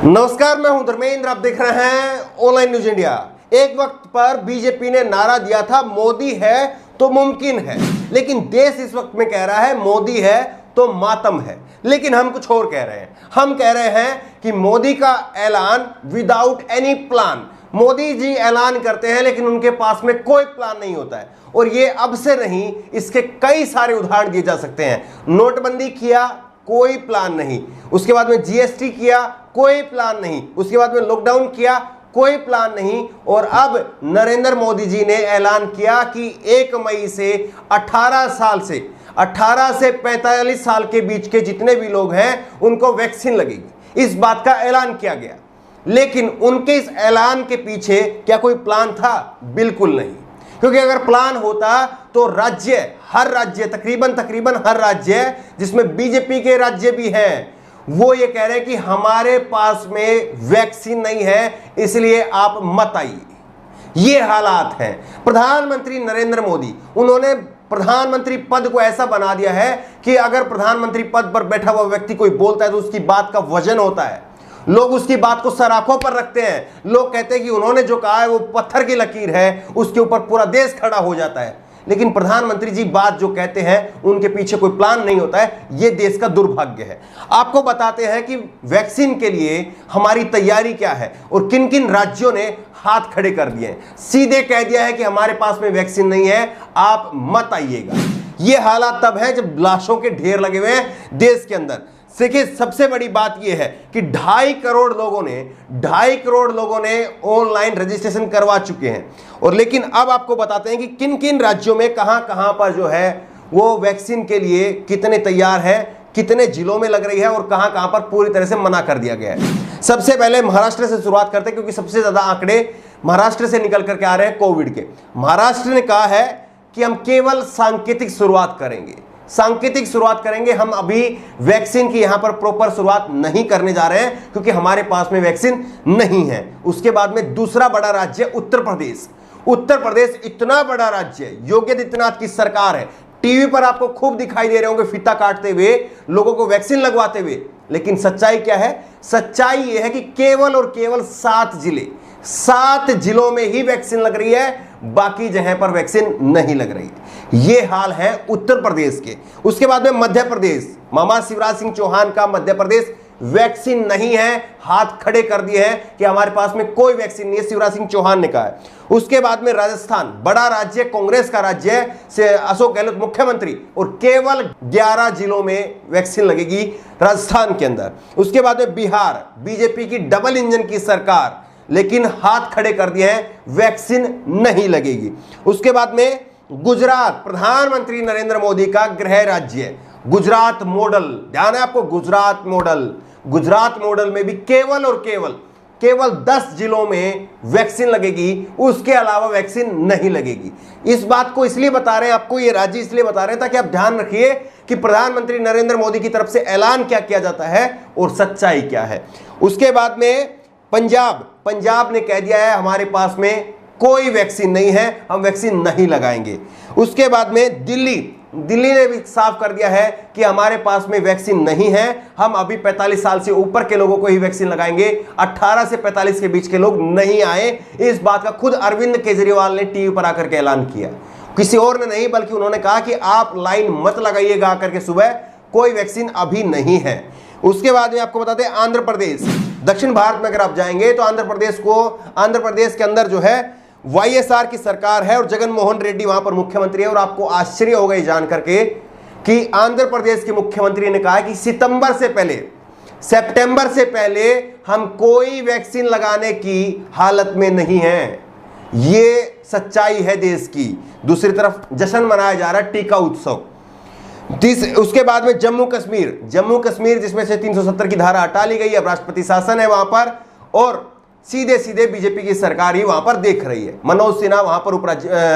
नमस्कार, मैं हूं धर्मेंद्र। आप देख रहे हैं ऑनलाइन न्यूज इंडिया। एक वक्त पर बीजेपी ने नारा दिया था मोदी है तो मुमकिन है, लेकिन देश इस वक्त में कह रहा है मोदी है तो मातम है। लेकिन हम कुछ और कह रहे हैं। हम कह रहे हैं कि मोदी का ऐलान without any plan. Modi ji ऐलान करते हैं लेकिन उनके पास में कोई प्लान नहीं होता है, और ये अब से नहीं, इसके कई सारे उदाहरण दिए जा सकते हैं। नोटबंदी किया, कोई प्लान नहीं। उसके बाद में जीएसटी किया, कोई प्लान नहीं। उसके बाद में लॉकडाउन किया, कोई प्लान नहीं। और अब नरेंद्र मोदी जी ने ऐलान किया कि 1 मई से 18 से 45 साल के बीच के जितने भी लोग हैं उनको वैक्सीन लगेगी। इस बात का ऐलान किया गया, लेकिन उनके इस ऐलान के पीछे क्या कोई प्लान था? बिल्कुल नहीं। क्योंकि अगर प्लान होता तो हर राज्य तकरीबन हर राज्य, जिसमें बीजेपी के राज्य भी हैं, वो ये कह रहे हैं कि हमारे पास में वैक्सीन नहीं है, इसलिए आप मत आइए। ये हालात हैं। प्रधानमंत्री नरेंद्र मोदी, उन्होंने प्रधानमंत्री पद को ऐसा बना दिया है कि अगर प्रधानमंत्री पद पर बैठा हुआ व्यक्ति कोई बोलता है तो उसकी बात का वजन होता है। लोग उसकी बात को सराखों पर रखते हैं। लोग कहते हैं कि उन्होंने जो कहा है वो पत्थर की लकीर है, उसके ऊपर पूरा देश खड़ा हो जाता है। लेकिन प्रधानमंत्री जी बात जो कहते हैं उनके पीछे कोई प्लान नहीं होता है। ये देश का दुर्भाग्य है। आपको बताते हैं कि वैक्सीन के लिए हमारी तैयारी क्या है और किन किन राज्यों ने हाथ खड़े कर दिए हैं। सीधे कह दिया है कि हमारे पास में वैक्सीन नहीं है, आप मत आइएगा। ये हालात तब है जब लाशों के ढेर लगे हुए हैं देश के अंदर। देखिए, सबसे बड़ी बात यह है कि 2.5 करोड़ लोगों ने ऑनलाइन रजिस्ट्रेशन करवा चुके हैं। और लेकिन अब आपको बताते हैं कि किन किन राज्यों में कहां पर जो है वो वैक्सीन के लिए कितने तैयार है, कितने जिलों में लग रही है और कहां पर पूरी तरह से मना कर दिया गया है। सबसे पहले महाराष्ट्र से शुरुआत करते हैं, क्योंकि सबसे ज्यादा आंकड़े महाराष्ट्र से निकल करके आ रहे हैं कोविड के। महाराष्ट्र ने कहा है कि हम केवल सांकेतिक शुरुआत करेंगे। हम अभी वैक्सीन की यहां पर प्रॉपर शुरुआत नहीं करने जा रहे हैं, क्योंकि हमारे पास में वैक्सीन नहीं है। उसके बाद में दूसरा बड़ा राज्य उत्तर प्रदेश इतना बड़ा राज्य, योगी आदित्यनाथ की सरकार है। टीवी पर आपको खूब दिखाई दे रहे होंगे फीता काटते हुए, लोगों को वैक्सीन लगवाते हुए। लेकिन सच्चाई क्या है? सच्चाई यह है कि केवल और केवल 7 जिलों में ही वैक्सीन लग रही है, बाकी जगह पर वैक्सीन नहीं लग रही है। ये हाल है उत्तर प्रदेश के। उसके बाद में मध्य प्रदेश, मामा शिवराज सिंह चौहान का मध्य प्रदेश, वैक्सीन नहीं है, हाथ खड़े कर दिए हैं कि हमारे पास में कोई वैक्सीन नहीं है, शिवराज सिंह चौहान ने कहा है। उसके बाद में राजस्थान, बड़ा राज्य, कांग्रेस का राज्य से अशोक गहलोत मुख्यमंत्री, और केवल 11 जिलों में वैक्सीन लगेगी राजस्थान के अंदर। उसके बाद में बिहार, बीजेपी की डबल इंजन की सरकार, लेकिन हाथ खड़े कर दिए हैं, वैक्सीन नहीं लगेगी। उसके बाद में गुजरात, प्रधानमंत्री नरेंद्र मोदी का गृह राज्य, गुजरात मॉडल, ध्यान है आपको, गुजरात मॉडल में भी केवल 10 जिलों में वैक्सीन लगेगी, उसके अलावा वैक्सीन नहीं लगेगी। इस बात को इसलिए बता रहे हैं आपको, ये राज्य इसलिए बता रहे हैं ताकि आप ध्यान रखिए कि प्रधानमंत्री नरेंद्र मोदी की तरफ से ऐलान क्या किया जाता है और सच्चाई क्या है। उसके बाद में पंजाब ने कह दिया है हमारे पास में कोई वैक्सीन नहीं है, हम वैक्सीन नहीं लगाएंगे। उसके बाद में दिल्ली ने भी साफ कर दिया है कि हमारे पास में वैक्सीन नहीं है, हम अभी 45 साल से ऊपर के लोगों को ही वैक्सीन लगाएंगे, 18 से 45 के बीच के लोग नहीं आए। इस बात का खुद अरविंद केजरीवाल ने टीवी पर आकर के ऐलान किया, किसी और ने नहीं, बल्कि उन्होंने कहा कि आप लाइन मत लगाइएगा आकर के सुबह, कोई वैक्सीन अभी नहीं है। उसके बाद में आपको बताते हैं आंध्र प्रदेश, दक्षिण भारत में अगर आप जाएंगे तो आंध्र प्रदेश के अंदर जो है वाईएसआर की सरकार है और जगन मोहन रेड्डी वहां पर मुख्यमंत्री है। और आपको आश्चर्य होगा ये जान करके कि आंध्र प्रदेश के मुख्यमंत्री ने कहा कि सितंबर से पहले हम कोई वैक्सीन लगाने की हालत में नहीं है। ये सच्चाई है देश की। दूसरी तरफ जश्न मनाया जा रहा है, टीका उत्सव। उसके बाद में जम्मू कश्मीर जिसमें से 370 की धारा हटा ली गई, अब राष्ट्रपति शासन है वहां पर, और सीधे बीजेपी की सरकार ही वहां पर देख रही है। मनोज सिन्हा वहां पर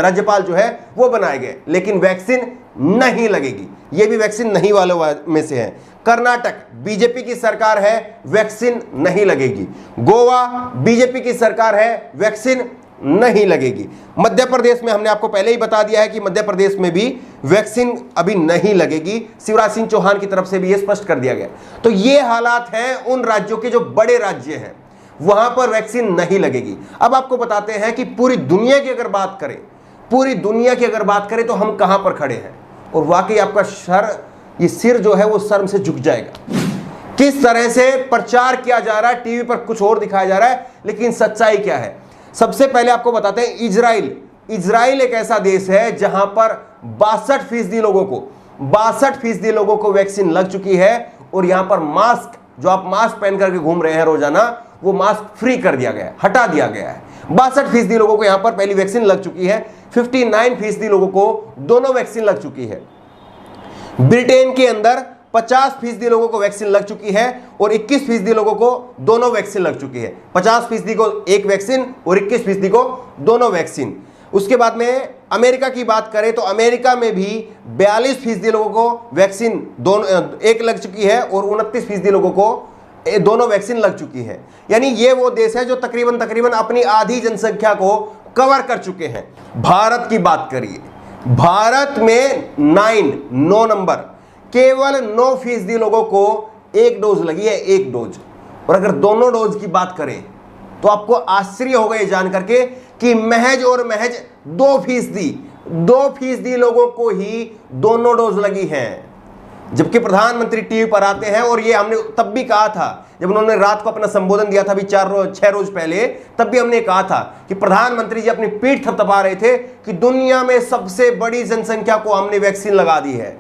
राज्यपाल जो है वो बनाए गए, लेकिन वैक्सीन नहीं लगेगी। ये भी वैक्सीन नहीं वालों में से है। कर्नाटक, बीजेपी की सरकार है, वैक्सीन नहीं लगेगी। गोवा, बीजेपी की सरकार है, वैक्सीन नहीं लगेगी। मध्य प्रदेश में हमने आपको पहले ही बता दिया है कि मध्य प्रदेश में भी वैक्सीन अभी नहीं लगेगी, शिवराज सिंह चौहान की तरफ से भी ये स्पष्ट कर दिया गया। तो ये हालात हैं उन राज्यों के जो बड़े राज्य हैं, वहां पर वैक्सीन नहीं लगेगी। अब आपको बताते हैं कि पूरी दुनिया की अगर बात करें, पूरी दुनिया की अगर बात करें तो हम कहां पर खड़े हैं, और वाकई आपका ये सिर जो है वो शर्म से झुक जाएगा। किस तरह से प्रचार किया जा रहा है, टीवी पर कुछ और दिखाया जा रहा है, लेकिन सच्चाई क्या है। सबसे पहले आपको बताते हैं इजराइल एक ऐसा देश है जहां पर 62% लोगों को वैक्सीन लग चुकी है, और यहां पर मास्क, जो आप मास्क पहन करके घूम रहे हैं रोजाना, वो मास्क फ्री कर दिया गया है, हटा दिया गया है। 62% लोगों को यहां पर पहली वैक्सीन लग चुकी है, 59% लोगों को दोनों वैक्सीन लग चुकी है। ब्रिटेन के अंदर 50% लोगों को वैक्सीन लग चुकी है और 21% लोगों को दोनों वैक्सीन लग चुकी है। 50% को एक वैक्सीन और 21% को दोनों वैक्सीन। उसके बाद में अमेरिका की बात करें तो अमेरिका में भी 42% लोगों को वैक्सीन दोनों एक लग चुकी है और 29% लोगों को दोनों वैक्सीन लग चुकी है। यानी ये वो देश है जो तकरीबन अपनी आधी जनसंख्या को कवर कर चुके हैं। भारत की बात करिए, भारत में 9 नंबर, केवल 9% लोगों को एक डोज लगी है, एक डोज। और अगर दोनों डोज की बात करें तो आपको आश्चर्य होगा ये जान करके कि महज 2% लोगों को ही दोनों डोज लगी हैं। जबकि प्रधानमंत्री टीवी पर आते हैं, और ये हमने तब भी कहा था जब उन्होंने रात को अपना संबोधन दिया था अभी 6 रोज पहले, तब भी हमने कहा था कि प्रधानमंत्री जी अपनी पीठ थपथपा रहे थे कि दुनिया में सबसे बड़ी जनसंख्या को हमने वैक्सीन लगा दी है।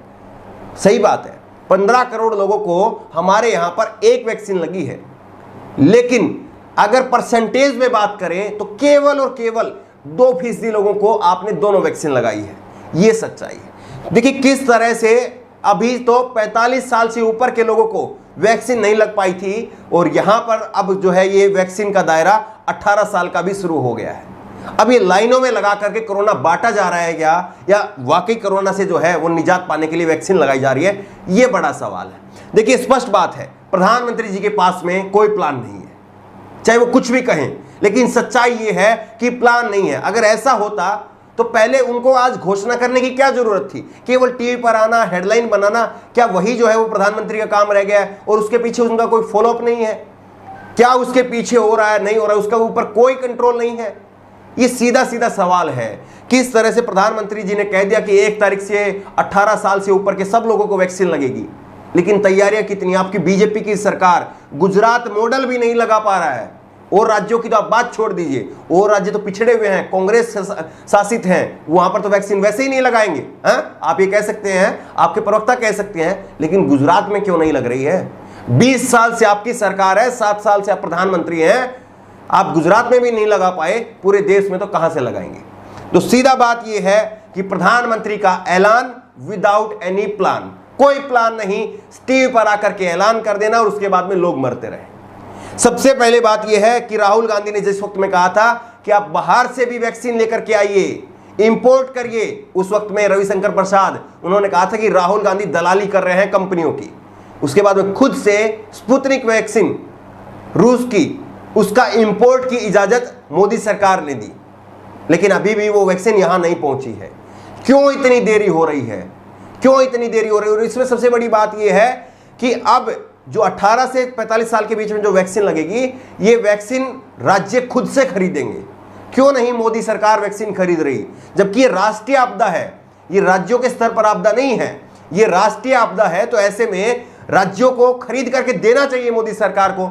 सही बात है, 15 करोड़ लोगों को हमारे यहां पर एक वैक्सीन लगी है, लेकिन अगर परसेंटेज में बात करें तो केवल और केवल 2% लोगों को आपने दोनों वैक्सीन लगाई है। यह सच्चाई है। देखिए किस तरह से अभी तो 45 साल से ऊपर के लोगों को वैक्सीन नहीं लग पाई थी, और यहां पर अब जो है ये वैक्सीन का दायरा 18 साल का भी शुरू हो गया है। अब ये लाइनों में लगा करके कोरोना बांटा जा रहा है क्या, या वाकई कोरोना से जो है वो निजात पाने के लिए वैक्सीन लगाई जा रही है, ये बड़ा सवाल है। देखिए स्पष्ट बात है, प्रधानमंत्री जी के पास में कोई प्लान नहीं है, चाहे वो कुछ भी कहें, लेकिन सच्चाई ये है कि प्लान नहीं है। अगर ऐसा होता तो पहले उनको आज घोषणा करने की क्या जरूरत थी? केवल टीवी पर आना, हेडलाइन बनाना, क्या वही जो है वो प्रधानमंत्री का काम रह गया है और उसके पीछे उनका कोई फॉलोअप नहीं है? क्या उसके पीछे हो रहा है, नहीं हो रहा है, उसका ऊपर कोई कंट्रोल नहीं है? ये सीधा सीधा सवाल है। किस तरह से प्रधानमंत्री जी ने कह दिया कि 1 तारीख से 18 साल से ऊपर के सब लोगों को वैक्सीन लगेगी, लेकिन तैयारियां कितनी? आपकी बीजेपी की सरकार गुजरात मॉडल भी नहीं लगा पा रहा है, और राज्यों की तो आप बात छोड़ दीजिए, और राज्य तो पिछड़े हुए हैं, कांग्रेस शासित हैं, वहां पर तो वैक्सीन वैसे ही नहीं लगाएंगे। आप ये कह सकते हैं, आपके प्रवक्ता कह सकते हैं, लेकिन गुजरात में क्यों नहीं लग रही है? 20 साल से आपकी सरकार है, 7 साल से आप प्रधानमंत्री हैं, आप गुजरात में भी नहीं लगा पाए, पूरे देश में तो कहां से लगाएंगे? तो सीधा बात यह है कि प्रधानमंत्री का ऐलान विदाउट एनी प्लान, कोई प्लान नहीं, टीवी पर आकर के ऐलान कर देना और उसके बाद में लोग मरते रहे। सबसे पहले बात यह है कि राहुल गांधी ने जिस वक्त में कहा था कि आप बाहर से भी वैक्सीन लेकर के आइए, इंपोर्ट करिए, उस वक्त में रविशंकर प्रसाद उन्होंने कहा था कि राहुल गांधी दलाली कर रहे हैं कंपनियों की। उसके बाद में खुद से स्पुतनिक वैक्सीन रूस की, उसका इंपोर्ट की इजाजत मोदी सरकार ने दी, लेकिन अभी भी वो वैक्सीन यहां नहीं पहुंची है। क्यों इतनी देरी हो रही है? क्यों इतनी देरी हो रही है? और इसमें सबसे बड़ी बात यह है कि अब जो 18 से 45 साल के बीच में जो वैक्सीन लगेगी, ये वैक्सीन राज्य खुद से खरीदेंगे। क्यों नहीं मोदी सरकार वैक्सीन खरीद रही? जबकि ये राष्ट्रीय आपदा है, ये राज्यों के स्तर पर आपदा नहीं है, ये राष्ट्रीय आपदा है। तो ऐसे में राज्यों को खरीद करके देना चाहिए मोदी सरकार को।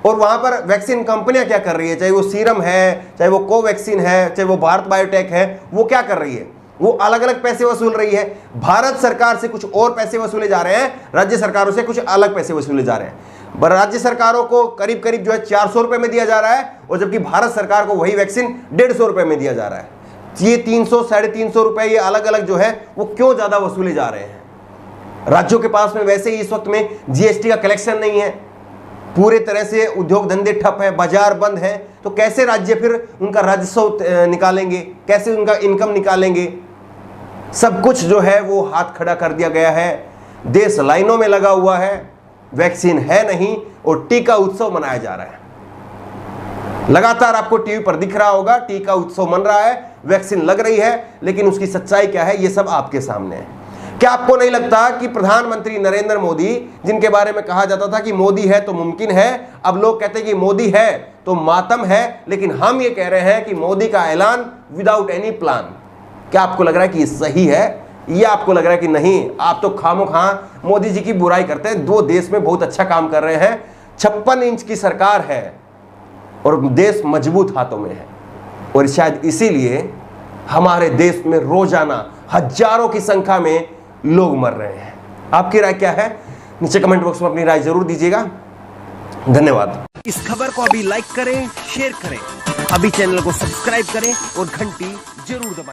और वहां पर वैक्सीन कंपनियां क्या कर रही है, चाहे वो सीरम है, चाहे वो कोवैक्सीन है, चाहे वो भारत बायोटेक है, वो क्या कर रही है? वो अलग अलग पैसे वसूल रही है। भारत सरकार से कुछ और पैसे वसूले जा रहे हैं, राज्य सरकारों से कुछ अलग पैसे वसूले जा रहे हैं। राज्य सरकारों को करीब करीब जो है 400 रुपए में दिया जा रहा है, और जबकि भारत सरकार को वही वैक्सीन 150 रुपए में दिया जा रहा है। ये 300 साढ़े 300 रुपए ये अलग अलग जो है वो क्यों ज्यादा वसूले जा रहे हैं? राज्यों के पास में वैसे ही इस वक्त में जीएसटी का कलेक्शन नहीं है, पूरे तरह से उद्योग धंधे ठप है, बाजार बंद है, तो कैसे राज्य फिर उनका राजस्व निकालेंगे, कैसे उनका इनकम निकालेंगे? सब कुछ जो है वो हाथ खड़ा कर दिया गया है। देश लाइनों में लगा हुआ है, वैक्सीन है नहीं, और टीका उत्सव मनाया जा रहा है। लगातार आपको टीवी पर दिख रहा होगा, टीका उत्सव मन रहा है, वैक्सीन लग रही है, लेकिन उसकी सच्चाई क्या है ये सब आपके सामने है। क्या आपको नहीं लगता कि प्रधानमंत्री नरेंद्र मोदी, जिनके बारे में कहा जाता था कि मोदी है तो मुमकिन है, अब लोग कहते हैं कि मोदी है तो मातम है, लेकिन हम ये कह रहे हैं कि मोदी का ऐलान विदाउट एनी प्लान। क्या आपको लग रहा है कि ये सही है, या आपको लग रहा है कि नहीं, आप तो खामोखा मोदी जी की बुराई करते हैं? दो देश में बहुत अच्छा काम कर रहे हैं, 56 इंच की सरकार है और देश मजबूत हाथों में है, और शायद इसीलिए हमारे देश में रोजाना हजारों की संख्या में लोग मर रहे हैं। आपकी राय क्या है? नीचे कमेंट बॉक्स में अपनी राय जरूर दीजिएगा। धन्यवाद। इस खबर को अभी लाइक करें, शेयर करें, अभी चैनल को सब्सक्राइब करें और घंटी जरूर दबाएं।